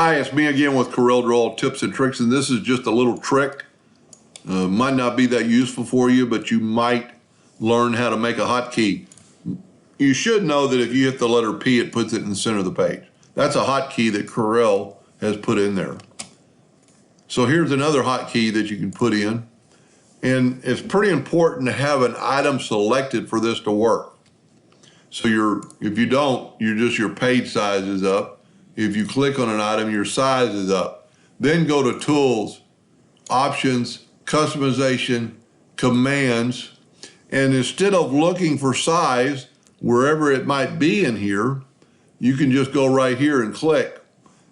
Hi, it's me again with Corel Draw Tips and Tricks, and this is just a little trick. Might not be that useful for you, but you might learn how to make a hotkey. You should know that if you hit the letter P, it puts it in the center of the page. That's a hotkey that Corel has put in there. So here's another hotkey that you can put in, and it's pretty important to have an item selected for this to work. So if you don't, your page size is up. If you click on an item, your size is up. Then go to Tools, Options, Customization, Commands, and instead of looking for size, wherever it might be in here, you can just go right here and click,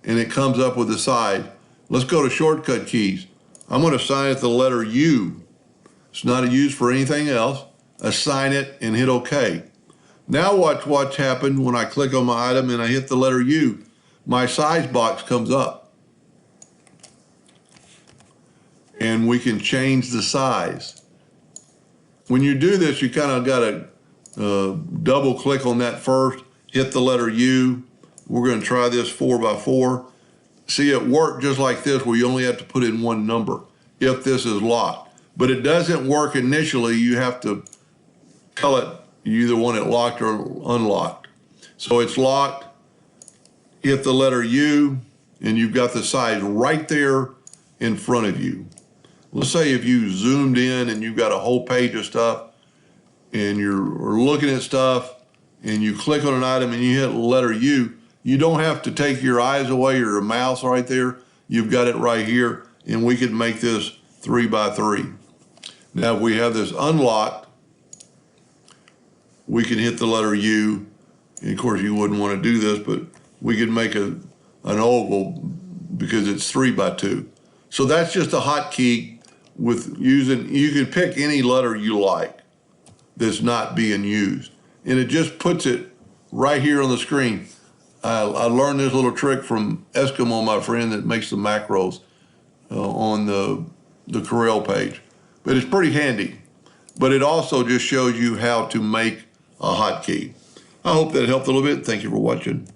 and it comes up with the size. Let's go to shortcut keys. I'm going to assign it the letter U. It's not used for anything else. Assign it and hit OK. Now watch what's happened when I click on my item and I hit the letter U. My size box comes up. And we can change the size. When you do this, you kind of got to double click on that first, hit the letter U. We're going to try this 4x4. See, it worked just like this, where you only have to put in one number if this is locked. But it doesn't work initially. You have to tell it you either want it locked or unlocked. So it's locked. Hit the letter U, and you've got the size right there in front of you. Let's say if you zoomed in and you've got a whole page of stuff and you're looking at stuff and you click on an item and you hit the letter U, you don't have to take your eyes away or your mouse right there. You've got it right here, and we could make this 3x3. Now, if we have this unlocked, we can hit the letter U. And of course, you wouldn't want to do this, but we could make an oval because it's 3x2. So that's just a hotkey with using, you can pick any letter you like that's not being used. And it just puts it right here on the screen. I learned this little trick from Eskimo, my friend that makes the macros on the Corel page. But it's pretty handy. But it also just shows you how to make a hotkey. I hope that helped a little bit. Thank you for watching.